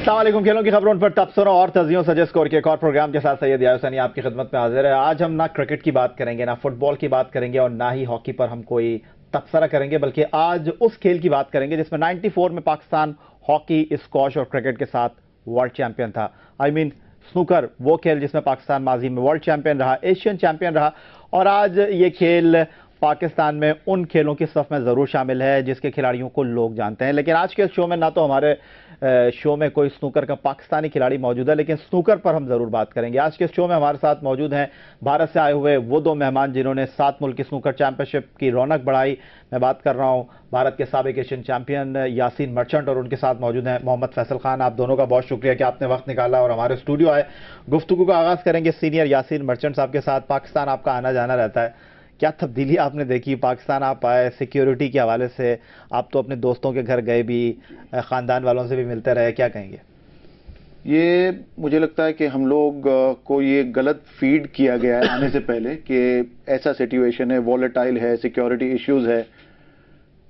अस्सलाम वालेकुम। खेलों की खबरों पर तबसरों और तजियों सजे स्कोर के एक और प्रोग्राम के साथ सैयद यासनी आपकी खिदमत में हाजिर है। आज हम ना क्रिकेट की बात करेंगे, ना फुटबॉल की बात करेंगे और ना ही हॉकी पर हम कोई तबसरा करेंगे, बल्कि आज उस खेल की बात करेंगे जिसमें 94 में पाकिस्तान हॉकी, स्क्वॉश और क्रिकेट के साथ वर्ल्ड चैंपियन था। आई मीन स्नूकर, वो खेल जिसमें पाकिस्तान माजी में वर्ल्ड चैंपियन रहा, एशियन चैंपियन रहा, और आज ये खेल पाकिस्तान में उन खेलों की सफ में ज़रूर शामिल है जिसके खिलाड़ियों को लोग जानते हैं। लेकिन आज के शो में ना तो हमारे शो में कोई स्नूकर का पाकिस्तानी खिलाड़ी मौजूद है, लेकिन स्नूकर पर हम ज़रूर बात करेंगे। आज के शो में हमारे साथ मौजूद हैं भारत से आए हुए वो दो मेहमान जिन्होंने 7 मुल्क की स्नूकर चैंपियनशिप की रौनक बढ़ाई। मैं बात कर रहा हूं भारत के साबिक एशियन चैंपियन यासीन मर्चेंट, और उनके साथ मौजूद हैं मोहम्मद फैसल खान। आप दोनों का बहुत शुक्रिया कि आपने वक्त निकाला और हमारे स्टूडियो आए। गुफ्तगू का आगाज़ करेंगे सीनियर यासीन मर्चेंट साहब के साथ। पाकिस्तान आपका आना जाना रहता है, क्या तब्दीली आपने देखी? पाकिस्तान आप आए, सिक्योरिटी के हवाले से आप तो अपने दोस्तों के घर गए भी, ख़ानदान वालों से भी मिलते रहे, क्या कहेंगे? ये मुझे लगता है कि हम लोग को ये गलत फीड किया गया है आने से पहले कि ऐसा सिचुएशन है, वॉलेटाइल है, सिक्योरिटी इश्यूज है।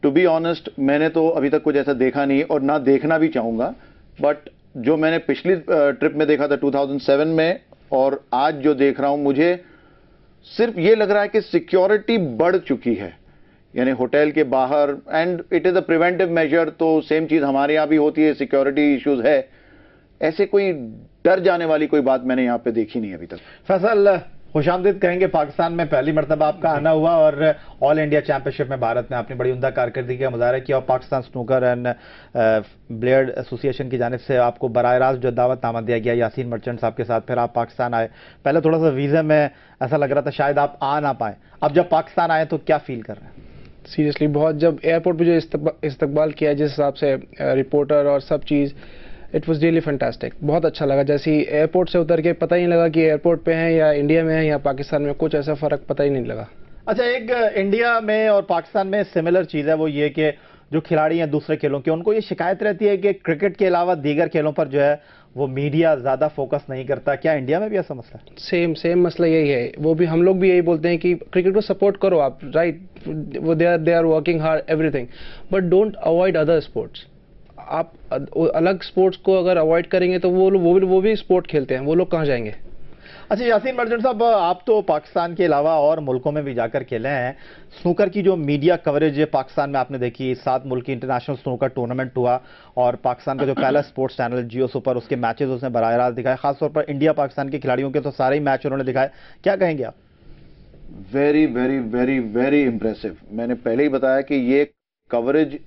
टू बी ऑनेस्ट, मैंने तो अभी तक कुछ ऐसा देखा नहीं और ना देखना भी चाहूँगा। बट जो मैंने पिछली ट्रिप में देखा था 2007 में और आज जो देख रहा हूँ, मुझे सिर्फ ये लग रहा है कि सिक्योरिटी बढ़ चुकी है, यानी होटल के बाहर, and it is a preventive measure. तो सेम चीज हमारे यहां भी होती है, सिक्योरिटी इश्यूज है। ऐसे कोई डर जाने वाली कोई बात मैंने यहां पे देखी नहीं अभी तक। फैसल, खुशामदीद कहेंगे। पाकिस्तान में पहली मरतबा आपका आना हुआ और ऑल इंडिया चैंपियनशिप में भारत ने अपनी बड़ी उम्दा कारकर्दगी का मुजाहरा किया और Pakistan snooker and billiard association की जानिब से आपको बराह रास्त जो दावतनामा दिया गया यासीन मर्चेंट साहब के साथ, फिर आप पाकिस्तान आए। पहले थोड़ा सा वीज़ा में ऐसा लग रहा था शायद आप आ ना पाए, अब जब पाकिस्तान आए तो क्या फील कर रहे हैं? सीरियसली बहुत, जब एयरपोर्ट पे जो इस्तकबाल किया जिस हिसाब से रिपोर्टर और सब चीज़, इट वाज रियली फैंटास्टिक। बहुत अच्छा लगा। जैसे ही एयरपोर्ट से उतर के पता ही नहीं लगा कि एयरपोर्ट पे हैं या इंडिया में हैं या पाकिस्तान में, कुछ ऐसा फ़र्क पता ही नहीं लगा। अच्छा, एक इंडिया में और पाकिस्तान में सिमिलर चीज़ है, वो ये कि जो खिलाड़ी हैं दूसरे खेलों के, उनको ये शिकायत रहती है कि क्रिकेट के अलावा दीगर खेलों पर जो है वो मीडिया ज़्यादा फोकस नहीं करता। क्या इंडिया में भी ऐसा मसला है? सेम मसला यही है। वो भी, हम लोग भी यही बोलते हैं कि क्रिकेट को सपोर्ट करो आप, राइट? वो they are working hard everything, but don't avoid other sports. आप अलग स्पोर्ट्स को अगर अवॉइड करेंगे तो वो भी स्पोर्ट खेलते हैं, वो लोग कहाँ जाएंगे? अच्छा यासीन मर्चेंट साहब, आप तो पाकिस्तान के अलावा और मुल्कों में भी जाकर खेले हैं। स्नूकर की जो मीडिया कवरेज है पाकिस्तान में आपने देखी, 7 मुल्क की इंटरनेशनल स्नूकर टूर्नामेंट हुआ और पाकिस्तान का जो पहला स्पोर्ट्स चैनल जियो सुपर, उसके मैचेस उसने बराह रास्त दिखाए। खासतौर पर इंडिया पाकिस्तान के खिलाड़ियों के तो सारे ही मैच उन्होंने दिखाए। क्या कहेंगे आप? Very very very very impressive. मैंने पहले ही बताया कि ये coverage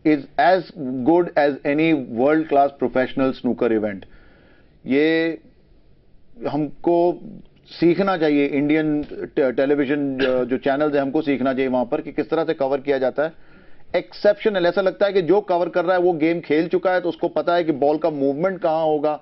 is as good as any world class professional snooker event. ये हमको सीखना चाहिए, इंडियन टेलीविजन जो चैनल्स है, हमको सीखना चाहिए वहां पर कि किस तरह से कवर किया जाता है। एक्सेप्शनल। ऐसा लगता है कि जो कवर कर रहा है वो गेम खेल चुका है, तो उसको पता है कि बॉल का मूवमेंट कहां होगा।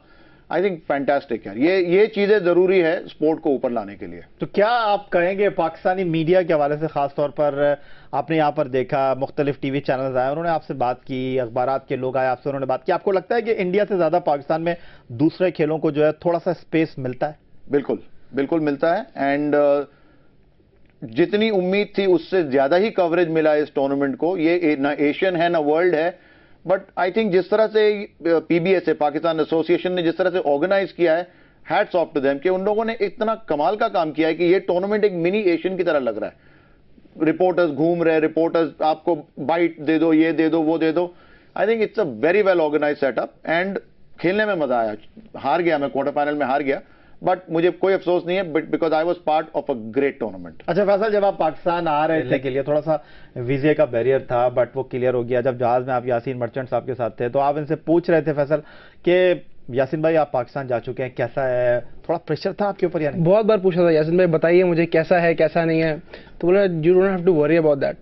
आई थिंक फैंटास्टिक यार, ये चीजें जरूरी है स्पोर्ट को ऊपर लाने के लिए। तो क्या आप कहेंगे पाकिस्तानी मीडिया के हवाले से, खासतौर पर आपने यहाँ पर देखा मुख्तलिफ टीवी चैनल्स आए, उन्होंने आपसे बात की, अखबारात के लोग आए आपसे, उन्होंने बात की, आपको लगता है कि इंडिया से ज्यादा पाकिस्तान में दूसरे खेलों को जो है थोड़ा सा स्पेस मिलता है? बिल्कुल बिल्कुल मिलता है। एंड जितनी उम्मीद थी उससे ज्यादा ही कवरेज मिला इस टूर्नामेंट को। ये ना एशियन है ना वर्ल्ड है, बट आई थिंक जिस तरह से पीबीएस है, पाकिस्तान एसोसिएशन ने जिस तरह से ऑर्गेनाइज किया है, हैट्स ऑफ टू देम कि उन लोगों ने इतना कमाल का काम किया है कि ये टूर्नामेंट एक मिनी एशियन की तरह लग रहा है। रिपोर्टर्स घूम रहे, रिपोर्टर्स आपको बाइट दे दो, ये दे दो, वो दे दो। I think it's a very well organise setup and खेलने में मजा आया। हार गया मैं, क्वार्टर फाइनल में हार गया, बट मुझे कोई अफसोस नहीं है, but because I was part of a great tournament. अच्छा फैसल, जब आप पाकिस्तान आ रहे थे के लिए थोड़ा सा वीजे का बैरियर था, बट वो क्लियर हो गया। जब जहाज में आप यासीन मर्चेंट साहब के साथ थे तो आप इनसे पूछ रहे थे फैसल कि यासीन भाई आप पाकिस्तान जा चुके हैं, कैसा है? थोड़ा प्रेशर था आपके ऊपर या नहीं? बहुत बार पूछा था, यासीन भाई बताइए मुझे कैसा है कैसा नहीं है। तो बोला you don't have to worry about that,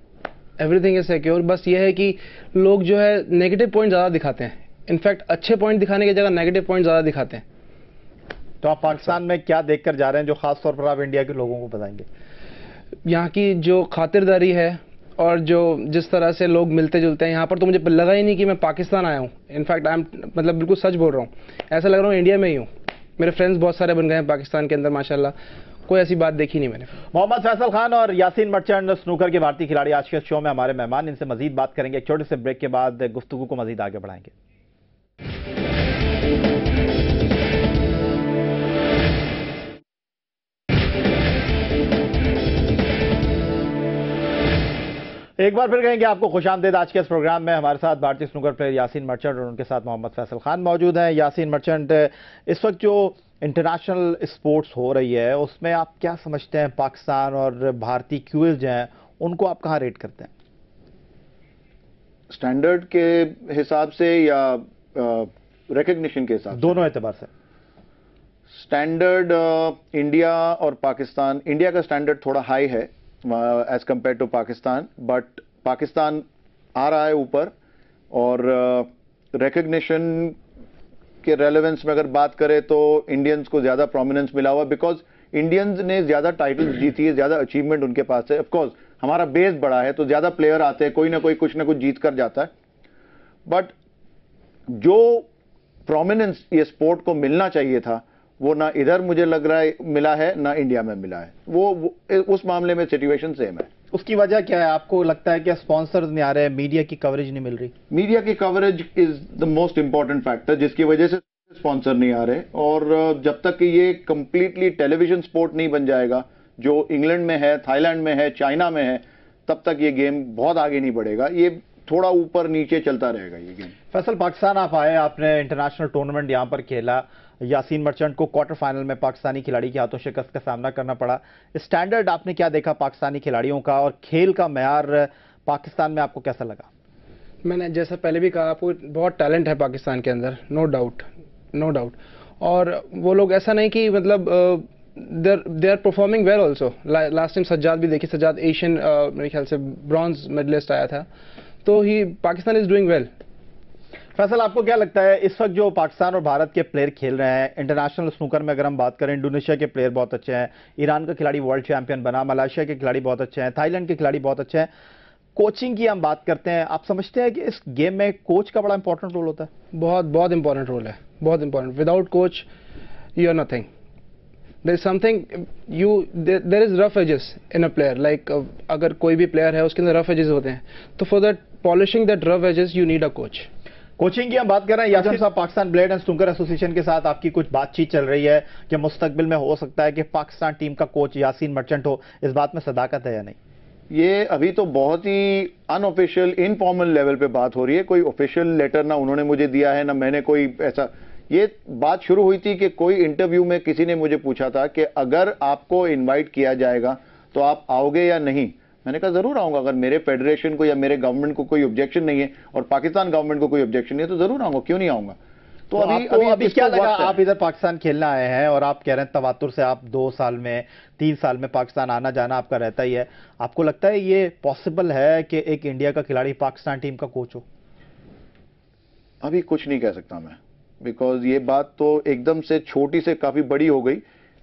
everything is secure. बस ये है कि लोग जो है नेगेटिव पॉइंट ज़्यादा दिखाते हैं, इनफैक्ट अच्छे पॉइंट दिखाने की जगह नेगेटिव पॉइंट ज़्यादा दिखाते हैं। तो आप पाकिस्तान में क्या देखकर जा रहे हैं जो खास तौर पर आप इंडिया के लोगों को बताएंगे? यहाँ की जो खातिरदारी है और जो जिस तरह से लोग मिलते जुलते हैं यहाँ पर, तो मुझे लगा ही नहीं कि मैं पाकिस्तान आया हूँ। इनफैक्ट आई एम, मतलब बिल्कुल सच बोल रहा हूँ, ऐसा लग रहा हूँ इंडिया में ही हूँ। मेरे फ्रेंड्स बहुत सारे बन गए हैं पाकिस्तान के अंदर माशाल्लाह, कोई ऐसी बात देखी नहीं मैंने। मोहम्मद फैसल खान और यासीन मर्चेंट स्नूकर के भारतीय खिलाड़ी आज के शो में हमारे मेहमान। इनसे मजीद बात करेंगे, एक छोटे से ब्रेक के बाद गुफ्तगू को मजीद आगे बढ़ाएंगे। एक बार फिर कहेंगे आपको खुशामदीद। आज के इस प्रोग्राम में हमारे साथ भारतीय स्नूकर प्लेयर यासीन मर्चेंट और उनके साथ मोहम्मद फैसल खान मौजूद हैं। यासीन मर्चेंट, इस वक्त जो इंटरनेशनल स्पोर्ट्स हो रही है उसमें आप क्या समझते हैं, पाकिस्तान और भारतीय क्यूज जो हैं उनको आप कहाँ रेट करते हैं? स्टैंडर्ड के हिसाब से या रिकग्निशन के हिसाब से? दोनों एतबार से। स्टैंडर्ड इंडिया और पाकिस्तान, इंडिया का स्टैंडर्ड थोड़ा हाई है as compare to Pakistan, but Pakistan आ रहा है ऊपर। और रिकग्निशन के रेलेवेंस में अगर बात करें तो इंडियंस को ज्यादा प्रोमिनेंस मिला हुआ, बिकॉज इंडियंस ने ज्यादा टाइटल्स जीती है, ज्यादा अचीवमेंट उनके पास है। ऑफकोर्स हमारा बेस बड़ा है तो ज्यादा प्लेयर आते हैं, कोई ना कोई कुछ ना कुछ जीत कर जाता है, बट जो प्रोमिनेंस ये स्पोर्ट को मिलना चाहिए था वो ना इधर मुझे लग रहा है मिला है, ना इंडिया में मिला है। वो उस मामले में सिचुएशन सेम है। उसकी वजह क्या है? आपको लगता है कि स्पॉन्सर्स नहीं आ रहे, मीडिया की कवरेज नहीं मिल रही? मीडिया की coverage is the most important factor जिसकी वजह से स्पॉन्सर नहीं आ रहे। और जब तक कि ये कंप्लीटली टेलीविजन स्पोर्ट नहीं बन जाएगा, जो इंग्लैंड में है, थाईलैंड में है, चाइना में है, तब तक ये गेम बहुत आगे नहीं बढ़ेगा। ये थोड़ा ऊपर नीचे चलता रहेगा ये गेम। फैसल, पाकिस्तान आप आए, आपने इंटरनेशनल टूर्नामेंट यहां पर खेला। यासीन मर्चेंट को क्वार्टर फाइनल में पाकिस्तानी खिलाड़ी के हाथों शिकस्त का सामना करना पड़ा। स्टैंडर्ड आपने क्या देखा पाकिस्तानी खिलाड़ियों का, और खेल का मेयार पाकिस्तान में आपको कैसा लगा? मैंने जैसा पहले भी कहा, आपको बहुत टैलेंट है पाकिस्तान के अंदर, नो डाउट, नो डाउट। और वो लोग ऐसा नहीं कि मतलब they are performing well also. Last time Sajjad भी देखिए, सज्जाद एशियन मेरे ख्याल से ब्रॉन्ज मेडलिस्ट आया था, तो ही Pakistan is doing well. Faisal, आपको क्या लगता है इस वक्त जो पाकिस्तान और भारत के प्लेयर खेल रहे हैं इंटरनेशनल स्नूकर में, अगर हम बात करें, इंडोनेशिया के प्लेयर बहुत अच्छे हैं, ईरान का खिलाड़ी वर्ल्ड चैंपियन बना, मलेशिया के खिलाड़ी बहुत अच्छे हैं, थाईलैंड के खिलाड़ी बहुत अच्छे हैं, कोचिंग की हम बात करते हैं, आप समझते हैं कि इस गेम में कोच का बड़ा इंपॉर्टेंट रोल होता है? बहुत बहुत इंपॉर्टेंट रोल है, बहुत important. Without coach you are nothing. There is something, there is rough edges in a player. Like अगर कोई भी प्लेयर है उसके अंदर रफ एजेस होते हैं, तो for that polishing that rough edges you need a coach. Coaching की हम बात कर रहे हैं। यासीन साहब, Pakistan billiards and snooker association के साथ आपकी कुछ बातचीत चल रही है कि मुस्तकबिल में हो सकता है कि पाकिस्तान टीम का कोच यासीन मर्चेंट हो, इस बात में सदाकत है या नहीं? ये अभी तो बहुत ही अनऑफिशियल, इनफॉर्मल लेवल पे बात हो रही है। कोई ऑफिशियल लेटर ना उन्होंने मुझे दिया है, ना मैंने कोई ऐसा। ये बात शुरू हुई थी कि कोई इंटरव्यू में किसी ने मुझे पूछा था कि अगर आपको इनवाइट किया जाएगा तो आप आओगे या नहीं। मैंने कहा जरूर आऊंगा, अगर मेरे फेडरेशन को या मेरे गवर्नमेंट को कोई ऑब्जेक्शन नहीं है और पाकिस्तान गवर्नमेंट को कोई ऑब्जेक्शन नहीं है तो जरूर आऊंगा, क्यों नहीं आऊंगा। तो अभी क्या लगा, आप इधर पाकिस्तान खेलने आए हैं और आप कह रहे हैं तवातुर से आप 2 साल में 3 साल में पाकिस्तान आना जाना आपका रहता ही है, आपको लगता है ये पॉसिबल है कि एक इंडिया का खिलाड़ी पाकिस्तान टीम का कोच हो? अभी कुछ नहीं कह सकता मैं, बिकॉज ये बात तो एकदम से छोटी से काफी बड़ी हो गई।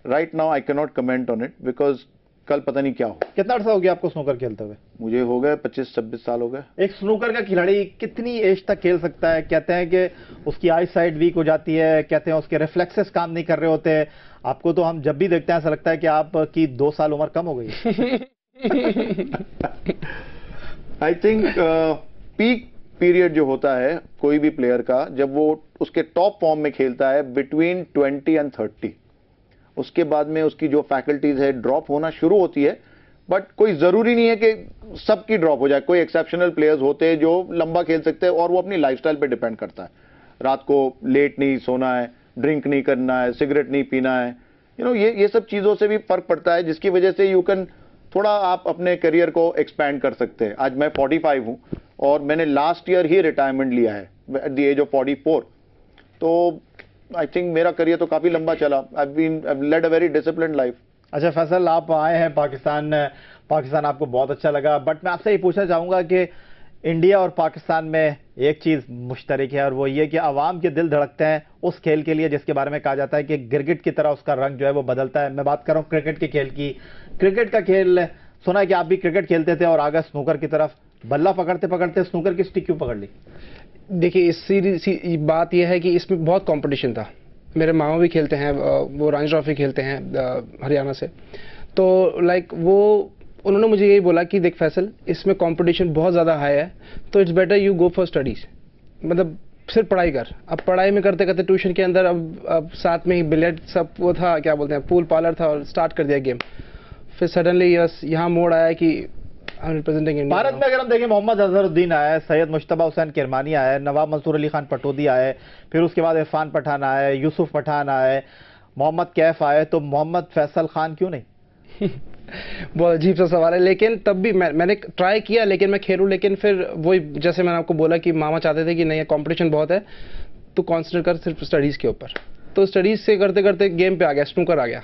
Right now I can not comment on it, because कल पता नहीं क्या हो। कितना अर्सा हो गया आपको स्नूकर खेलते हुए? मुझे हो गए 25-26 साल हो गए। एक स्नूकर का खिलाड़ी कितनी एज तक खेल सकता है? कहते हैं कि उसकी आई साइड वीक हो जाती है, कहते हैं उसके रिफ्लेक्सेस काम नहीं कर रहे होते। आपको तो हम जब भी देखते हैं ऐसा लगता है कि आपकी 2 साल उम्र कम हो गई। आई थिंक पीक पीरियड जो होता है कोई भी प्लेयर का, जब वो उसके टॉप फॉर्म में खेलता है बिटवीन 20 एंड 30, उसके बाद में उसकी जो फैकल्टीज है ड्रॉप होना शुरू होती है। बट कोई जरूरी नहीं है कि सबकी ड्रॉप हो जाए, कोई एक्सेप्शनल प्लेयर्स होते हैं जो लंबा खेल सकते हैं और वो अपनी लाइफस्टाइल पे डिपेंड करता है। रात को लेट नहीं सोना है, ड्रिंक नहीं करना है, सिगरेट नहीं पीना है, ये सब चीजों से भी फर्क पड़ता है, जिसकी वजह से यू कैन थोड़ा आप अपने करियर को एक्सपैंड कर सकते हैं। आज मैं 45 हूं और मैंने लास्ट ईयर ही रिटायरमेंट लिया है एट द एज ऑफ 44। तो आई थिंक मेरा करियर तो काफी लंबा चला। I've led a very disciplined life। अच्छा फैसल, आप आए हैं पाकिस्तान आपको बहुत अच्छा लगा, बट मैं आपसे ये पूछना चाहूंगा कि इंडिया और पाकिस्तान में एक चीज मुश्तरक है और वो ये कि आवाम के दिल धड़कते हैं उस खेल के लिए जिसके बारे में कहा जाता है कि क्रिकेट की तरह उसका रंग जो है वो बदलता है। मैं बात कर रहा हूँ क्रिकेट के खेल की। क्रिकेट का खेल, सुना है कि आप भी क्रिकेट खेलते थे और आगे स्नूकर की तरफ, बल्ला पकड़ते पकड़ते स्नूकर की स्टिक क्यों पकड़ ली? देखिए, इस बात यह है कि इसमें बहुत कंपटीशन था। मेरे मामा भी खेलते हैं, वो रणजी ट्रॉफी खेलते हैं हरियाणा से, तो लाइक वो उन्होंने मुझे यही बोला कि देख फैसल, इसमें कंपटीशन बहुत ज़्यादा हाई है, तो it's better you go for studies. मतलब सिर्फ पढ़ाई कर। अब पढ़ाई में करते करते ट्यूशन के अंदर अब साथ में ही बिलियर्ड सब वो था, क्या बोलते हैं, पूल पार्लर था, और स्टार्ट कर दिया गेम। फिर सडनली बस यहाँ मोड़ आया कि I am representing India. Bharat में अगर हम देखें, मोहम्मद अजहरुद्दीन आए, सैयद मुश्तबा हुसैन किरमानी आए, नवाब मंसूर अली खान पटौदी आए, फिर उसके बाद इरफान पठान आए, यूसुफ पठान आए, मोहम्मद कैफ आए, तो मोहम्मद फैसल खान क्यों नहीं? बहुत अजीब सा सवाल है, लेकिन तब भी मैंने ट्राई किया, लेकिन मैं खेलूं। लेकिन फिर वही, जैसे मैंने आपको बोला कि मामा चाहते थे कि नहीं, कंपटीशन बहुत है, तो कॉन्सेंट्रेट कर सिर्फ स्टडीज़ के ऊपर। तो स्टडीज़ से करते करते गेम पे आ गया, स्नूकर आ गया।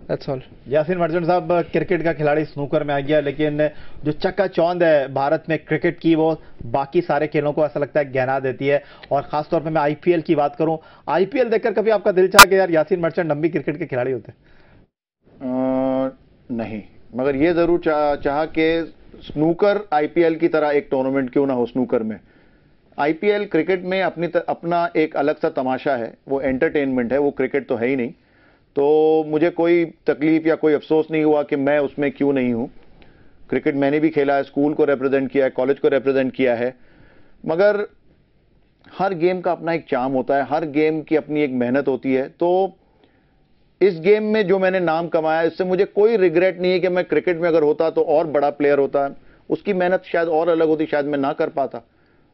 That's all. यासीन मर्चेंट साहब, क्रिकेट का खिलाड़ी स्नूकर में आ गया, लेकिन जो चकाचौंध है भारत में क्रिकेट की, वो बाकी सारे खेलों को ऐसा लगता है गहना देती है। और खासतौर पे मैं आईपीएल की बात करूं, आईपीएल देखकर कभी आपका दिल चाहा कि यार यासीन मर्चेंट लंबी क्रिकेट के खिलाड़ी होते? नहीं, मगर ये जरूर चाहा कि स्नूकर आईपीएल की तरह एक टूर्नामेंट क्यों ना हो स्नूकर में। आईपीएल क्रिकेट में अपना एक अलग सा तमाशा है, वो एंटरटेनमेंट है, वो क्रिकेट तो है ही नहीं। तो मुझे कोई तकलीफ या कोई अफसोस नहीं हुआ कि मैं उसमें क्यों नहीं हूं। क्रिकेट मैंने भी खेला है, स्कूल को रिप्रेजेंट किया है, कॉलेज को रिप्रेजेंट किया है, मगर हर गेम का अपना एक चार्म होता है, हर गेम की अपनी एक मेहनत होती है। तो इस गेम में जो मैंने नाम कमाया, इससे मुझे कोई रिग्रेट नहीं है कि मैं क्रिकेट में अगर होता तो और बड़ा प्लेयर होता, उसकी मेहनत शायद और अलग होती, शायद मैं ना कर पाता।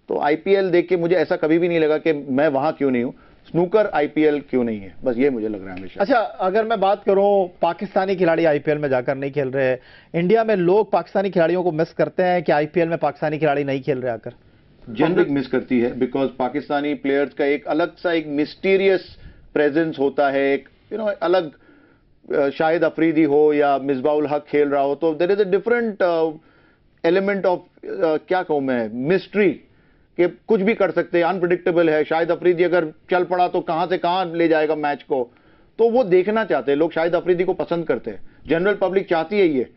तो आईपीएल देख के मुझे ऐसा कभी भी नहीं लगा कि मैं वहां क्यों नहीं हूं, स्नूकर आईपीएल क्यों नहीं है, बस ये मुझे लग रहा है हमेशा। अच्छा, अगर मैं बात करूं, पाकिस्तानी खिलाड़ी आईपीएल में जाकर नहीं खेल रहे, इंडिया में लोग पाकिस्तानी खिलाड़ियों को मिस करते हैं कि आईपीएल में पाकिस्तानी खिलाड़ी नहीं खेल रहे आकर? जनरल मिस करती है, बिकॉज पाकिस्तानी प्लेयर्स का एक अलग सा एक मिस्टीरियस प्रेजेंस होता है, एक अलग, शाहिद अफरीदी हो या मिसबाउल हक खेल रहा हो, तो there is a different element of, क्या कहूं मैं, मिस्ट्री, कि कुछ भी कर सकते हैं, अनप्रिडिक्टेबल है। शाहिद अफरीदी अगर चल पड़ा तो कहां से कहां ले जाएगा मैच को, तो वो देखना चाहते हैं लोग, शाहिद अफरीदी को पसंद करते हैं, जनरल पब्लिक चाहती है ये।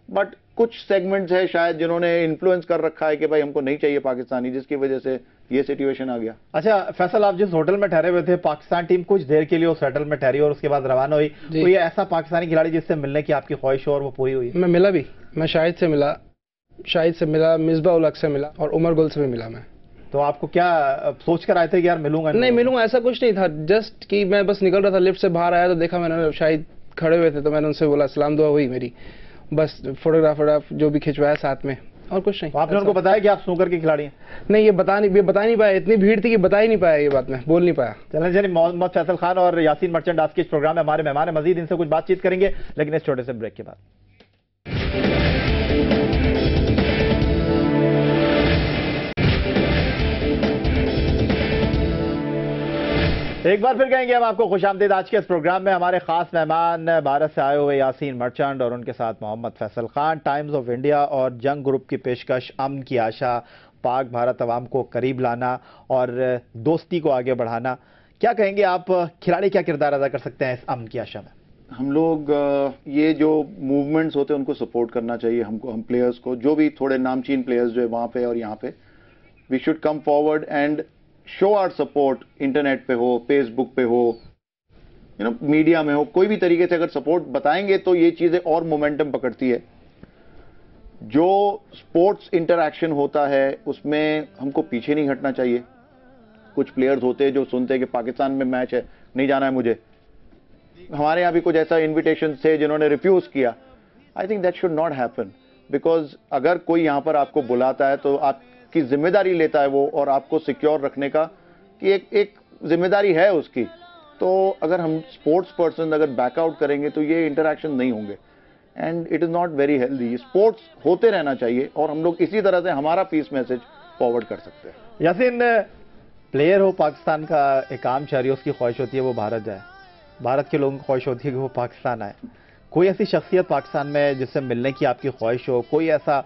बट कुछ सेगमेंट्स है शायद जिन्होंने इन्फ्लुएंस कर रखा है कि भाई हमको नहीं चाहिए पाकिस्तानी, जिसकी वजह से ये सिचुएशन आ गया। अच्छा फैसल, आप जिस होटल में ठहरे हुए थे, पाकिस्तान टीम कुछ देर के लिए उस होटल में ठहरी और उसके बाद रवाना हुई, तो ये ऐसा पाकिस्तानी खिलाड़ी जिससे मिलने की आपकी ख्वाहिश हो और वो पूरी हुई? मैं मिला भी, मैं शाहिद से मिला, मिसबाउल हक से मिला, और उमर गुल से भी मिला मैं। तो आपको क्या सोच कर आए थे कि यार मिलूंगा? नहीं मिलूंगा ऐसा कुछ नहीं था, जस्ट कि मैं बस निकल रहा था, लिफ्ट से बाहर आया तो देखा मैंने शाहिद खड़े हुए थे, तो मैंने उनसे बोला, सलाम दुआ हुई मेरी, बस फोटोग्राफर जो भी खिंचवाया साथ में, और कुछ नहीं। तो आपने उनको बताया कि आप स्नूकर के खिलाड़ी हैं? नहीं, ये बता नहीं पाया, इतनी भीड़ थी कि बता ही नहीं पाया, ये बात मैं बोल नहीं पाया। चलें जी, मोहम्मद फैसल खान और यासीन मर्चेंट आज के इस प्रोग्राम में हमारे मेहमान है, मजीद इनसे कुछ बातचीत करेंगे, लेकिन इस छोटे से ब्रेक के बाद। एक बार फिर कहेंगे हम आपको खुशामदीद। आज के इस प्रोग्राम में हमारे खास मेहमान भारत से आए हुए यासीन मर्चेंट और उनके साथ Mohammad Faisal Khan. Times of India और जंग ग्रुप की पेशकश, अमन की आशा, पाक भारत अवाम को करीब लाना और दोस्ती को आगे बढ़ाना। क्या कहेंगे आप, खिलाड़ी क्या किरदार अदा कर सकते हैं इस अमन की आशा में? हम लोग ये जो मूवमेंट्स होते हैं उनको सपोर्ट करना चाहिए हमको, हम प्लेयर्स को, जो भी थोड़े नामचीन प्लेयर्स जो है वहां पे और यहाँ पे, we should come forward and show our support. Internet पे हो, फेसबुक पे हो, मीडिया में हो, कोई भी तरीके से अगर सपोर्ट बताएंगे तो ये चीजें और मोमेंटम पकड़ती है। जो स्पोर्ट्स इंटरैक्शन होता है उसमें हमको पीछे नहीं हटना चाहिए। कुछ प्लेयर्स होते हैं जो सुनते हैं कि पाकिस्तान में मैच है, नहीं जाना है मुझे। हमारे यहाँ भी कुछ ऐसा इन्विटेशन थे जिन्होंने रिफ्यूज किया। I think that should not happen, because अगर कोई यहाँ पर आपको बुलाता है तो आपकी जिम्मेदारी लेता है वो, और आपको सिक्योर रखने का कि एक जिम्मेदारी है उसकी। तो अगर हम स्पोर्ट्स पर्सन अगर बैकआउट करेंगे तो ये इंटरैक्शन नहीं होंगे, and it is not very healthy. Sports होते रहना चाहिए और हम लोग इसी तरह से हमारा पीस मैसेज फॉरवर्ड कर सकते हैं। यासीन, प्लेयर हो पाकिस्तान का, एक आम शहरी उसकी ख्वाहिश होती है वो भारत जाए, भारत के लोगों की ख्वाहिश होती है कि वो पाकिस्तान आए। कोई ऐसी शख्सियत पाकिस्तान में जिससे मिलने की आपकी ख्वाहिश हो, कोई ऐसा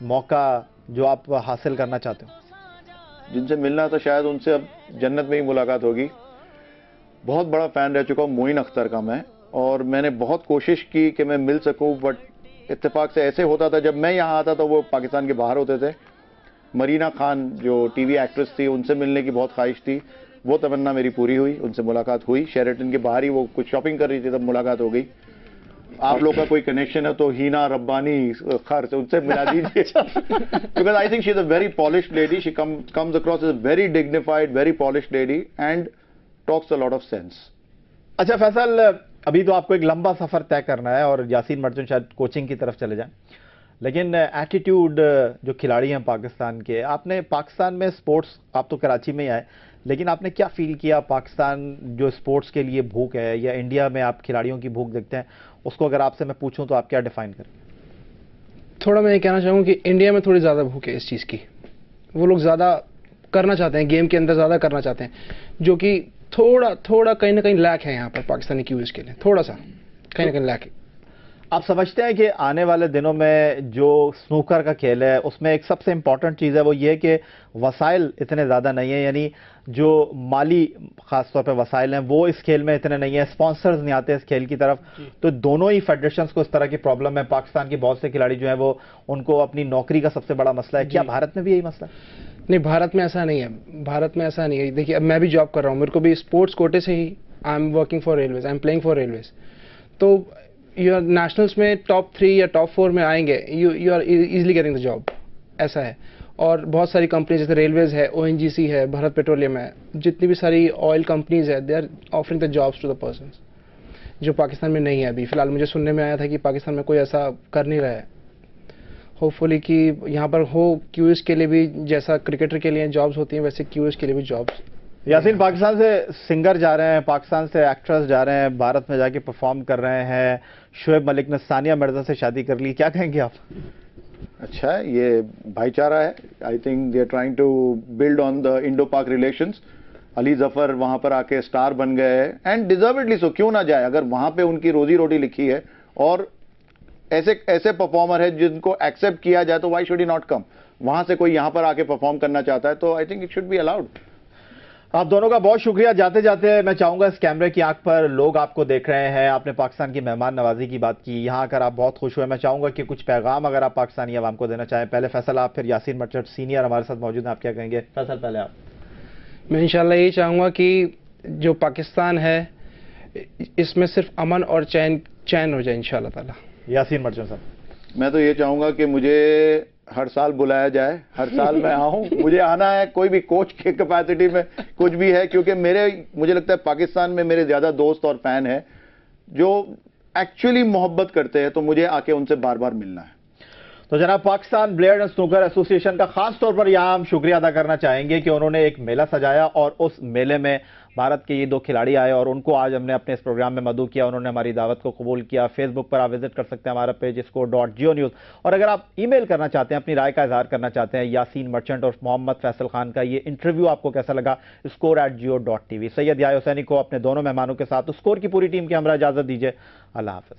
मौका जो आप हासिल करना चाहते हो? जिनसे मिलना तो शायद उनसे अब जन्नत में ही मुलाकात होगी। बहुत बड़ा फैन रह चुका हूँ मोइन अख्तर का मैं, और मैंने बहुत कोशिश की कि मैं मिल सकूं, बट इत्तेफाक से ऐसे होता था जब मैं यहाँ आता तो वो पाकिस्तान के बाहर होते थे। मरीना खान जो टीवी एक्ट्रेस थी, उनसे मिलने की बहुत ख्वाहिश थी, वो तमन्ना मेरी पूरी हुई, उनसे मुलाकात हुई। शेरेटन के बाहर ही वो कुछ शॉपिंग कर रही थी, तब मुलाकात हो गई। आप लोग का कोई कनेक्शन है तो हीना रब्बानी खर से उनसे मिला दीजिए, because I think she is a very polished lady, she comes across as a very dignified, very polished lady and talks a lot of sense. अच्छा फैसल, अभी तो आपको एक लंबा सफर तय करना है और यासीन मर्चेंट शायद कोचिंग की तरफ चले जाएं, लेकिन एटीट्यूड जो खिलाड़ी हैं पाकिस्तान के, आपने पाकिस्तान में स्पोर्ट्स, आप तो कराची में ही आए, लेकिन आपने क्या फील किया पाकिस्तान जो स्पोर्ट्स के लिए भूख है, या इंडिया में आप खिलाड़ियों की भूख देखते हैं, उसको अगर आपसे मैं पूछूं तो आप क्या डिफाइन करें? थोड़ा मैं ये कहना चाहूँगा कि इंडिया में थोड़ी ज़्यादा भूख है इस चीज़ की। वो लोग ज़्यादा करना चाहते हैं, गेम के अंदर ज़्यादा करना चाहते हैं, जो कि थोड़ा कहीं ना कहीं लैक है यहाँ पर पाकिस्तानी क्यूज के लिए, थोड़ा सा कहीं ना कहीं लैक है। आप समझते हैं कि आने वाले दिनों में जो स्नूकर का खेल है उसमें एक सबसे इंपॉर्टेंट चीज़ है वो ये कि वसाइल इतने ज़्यादा नहीं है, यानी जो माली खासतौर पे वसाइल हैं वो इस खेल में इतने नहीं है, स्पॉन्सर्स नहीं आते इस खेल की तरफ, तो दोनों ही फेडरेशंस को इस तरह की प्रॉब्लम है। पाकिस्तान के बहुत से खिलाड़ी जो हैं वो, उनको अपनी नौकरी का सबसे बड़ा मसला है। क्या भारत में भी यही मसला है? नहीं, भारत में ऐसा नहीं है, भारत में ऐसा नहीं है। देखिए अब मैं भी जॉब कर रहा हूँ, मेरे को भी स्पोर्ट्स कोटे से ही, I am working for railways, I am playing for railways, तो यू आर नेशनल्स में टॉप 3 या टॉप 4 में आएंगे, you are easily getting the job, ऐसा है। और बहुत सारी कंपनी जैसे रेलवेज है, ONGC है, भारत पेट्रोलियम है, जितनी भी सारी ऑयल कंपनीज है, they are offering the jobs to the persons, जो पाकिस्तान में नहीं है अभी फिलहाल। मुझे सुनने में आया था कि पाकिस्तान में कोई ऐसा कर नहीं रहा है। होपफुली कि यहाँ पर हो, क्यूज के लिए भी जैसा क्रिकेटर के लिए जॉब्स होती हैं वैसे क्यूज के लिए भी जॉब्स। यासीन, पाकिस्तान से सिंगर जा रहे हैं, पाकिस्तान से एक्ट्रेस जा रहे हैं, भारत में जाके परफॉर्म कर रहे हैं, शोएब मलिक ने सानिया मिर्जा से शादी कर ली, क्या कहेंगे आप? अच्छा है, ये भाईचारा है। I think they are trying to build on the Indo Pak relations. Ali Zafar वहां पर आके स्टार बन गए एंड डिजर्वेडली सो, क्यों ना जाए, अगर वहां पे उनकी रोजी रोटी लिखी है और ऐसे परफॉर्मर है जिनको एक्सेप्ट किया जाए, तो why should he not come. वहां से कोई यहां पर आके परफॉर्म करना चाहता है तो I think it should be allowed. आप दोनों का बहुत शुक्रिया। जाते जाते मैं चाहूंगा, इस कैमरे की आंख पर लोग आपको देख रहे हैं, आपने पाकिस्तान की मेहमान नवाजी की बात की, यहां आकर आप बहुत खुश हुए, मैं चाहूंगा कि कुछ पैगाम अगर आप पाकिस्तानी अवाम को देना चाहें। पहले फैसल आप, फिर यासीन मर्चेंट सीनियर हमारे साथ मौजूद हैं, आप क्या कहेंगे? फैसल पहले आप। मैं इंशाल्लाह यही चाहूँगा कि जो पाकिस्तान है इसमें सिर्फ अमन और चैन हो जाए इंशाल्लाह ताला। यासीन मर्चेंट साहब। मैं तो ये चाहूंगा कि मुझे हर साल बुलाया जाए, हर साल मैं आऊं, मुझे आना है, कोई भी कोच के कैपेसिटी में कुछ भी है, क्योंकि मुझे लगता है पाकिस्तान में मेरे ज्यादा दोस्त और फैन हैं जो एक्चुअली मोहब्बत करते हैं, तो मुझे आके उनसे बार बार मिलना है। तो जनाब, Pakistan billiard and snooker association का खास तौर पर यहां हम शुक्रिया अदा करना चाहेंगे कि उन्होंने एक मेला सजाया और उस मेले में भारत के ये 2 खिलाड़ी आए और उनको आज हमने अपने इस प्रोग्राम में मदऊ किया, उन्होंने हमारी दावत को कबूल किया। फेसबुक पर आप विजिट कर सकते हैं हमारा पेज score.geo-news, और अगर आप ईमेल करना चाहते हैं, अपनी राय का इजहार करना चाहते हैं, यासीन मर्चेंट और मोहम्मद फैसल खान का ये इंटरव्यू आपको कैसा लगा, score@geo.tv। सैयद याह्या हुसैनी को अपने दोनों मेहमानों के साथ स्कोर की पूरी टीम की हमरा इजाजत दीजिए। अल्लाह हाफिज।